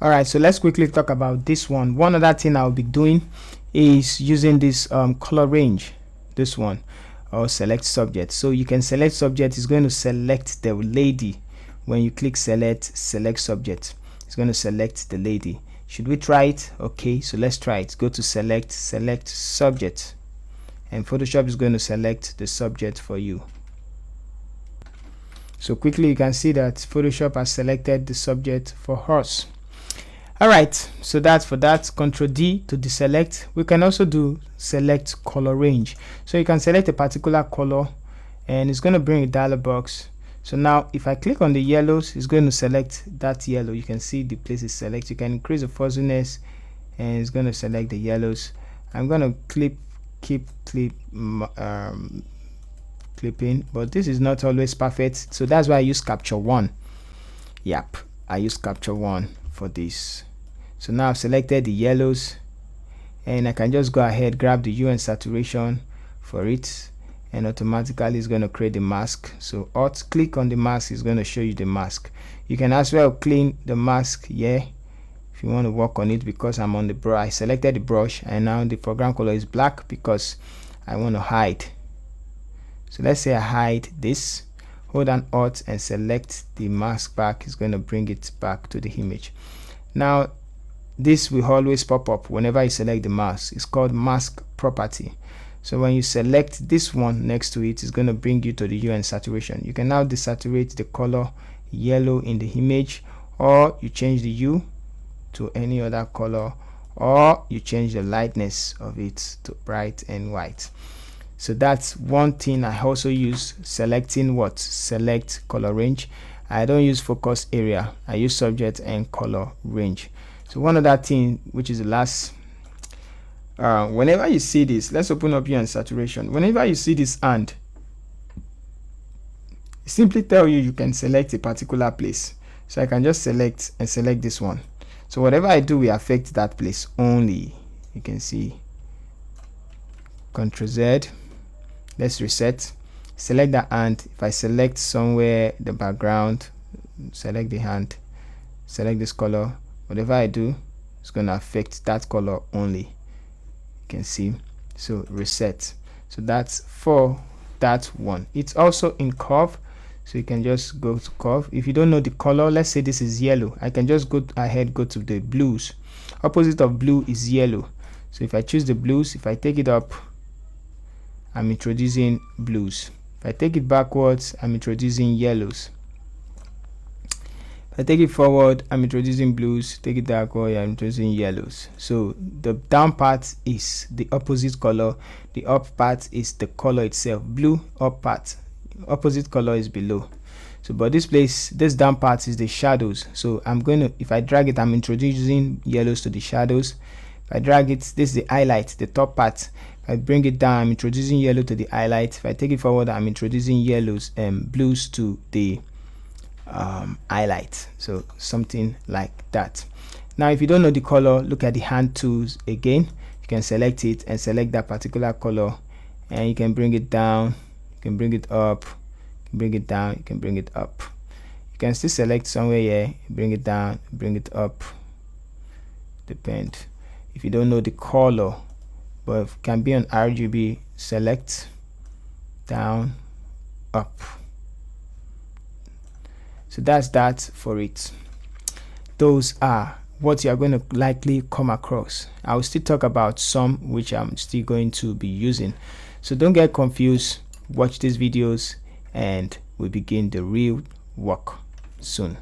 All right, so let's quickly talk about this one. One other thing I'll be doing is using this color range, this one, or select subject. So you can select subject. It's going to select the lady. When you click select subject, it's going to select the lady. Should we try it? Okay, so let's try it. Go to select subject, and Photoshop is going to select the subject for you. So quickly you can see that Photoshop has selected the subject for us. Alright, so that's for that. Ctrl D to deselect. We can also do select color range. So you can select a particular color and it's going to bring a dialog box. So now if I click on the yellows, it's going to select that yellow. You can see the place is select. You can increase the fuzziness and it's going to select the yellows. I'm going to keep clipping, but this is not always perfect, so that's why I use capture one. Yep, I use capture one for this. So now I've selected the yellows and I can just go ahead, grab the hue and saturation for it, and automatically it's going to create the mask. So alt click on the mask is going to show you the mask. You can as well clean the mask here if you want to work on it. Because I'm on the brush, I selected the brush and now the foreground color is black because I want to hide. So let's say I hide this, hold down alt and select the mask back. It's going to bring it back to the image. Now this will always pop up whenever you select the mask. It's called mask property. So when you select this one next to it, it's going to bring you to the hue and saturation. You can now desaturate the color yellow in the image, or you change the hue to any other color, or you change the lightness of it to bright and white. So that's one thing I also use, selecting what? Select color range. I don't use focus area, I use subject and color range. So one other thing, which is the last, whenever you see this, let's open up here in saturation. Whenever you see this hand, simply tell you can select a particular place. So I can just select and select this one. So whatever I do will affect that place only. You can see Ctrl Z. Let's reset, select the hand. If I select somewhere the background, select the hand, select this color, whatever I do, it's going to affect that color only. You can see. So reset. So that's for that one. It's also in curve, so you can just go to curve. If you don't know the color, let's say this is yellow, I can just go ahead, go to the blues. Opposite of blue is yellow. So if I choose the blues, if I take it up, I'm introducing blues. If I take it backwards, I'm introducing yellows. If I take it forward, I'm introducing blues. Take it backward, I'm introducing yellows. So the down part is the opposite color, the up part is the color itself. Blue up part, opposite color is below. So but this place, this down part is the shadows. So I'm going to, if I drag it, I'm introducing yellows to the shadows. If I drag it, this is the highlight, the top part. If I bring it down, I'm introducing yellow to the highlight. If I take it forward, I'm introducing yellows and blues to the highlight. So something like that. Now if you don't know the color, look at the hand tools again. You can select it and select that particular color, and you can bring it down, you can bring it up, you can bring it down, you can bring it up. You can still select somewhere here, bring it down, bring it up, depend. If you don't know the color, but it can be on RGB, select down, up. So that's that for it. Those are what you are going to likely come across. I will still talk about some which I'm still going to be using. So don't get confused. Watch these videos and we begin the real work soon.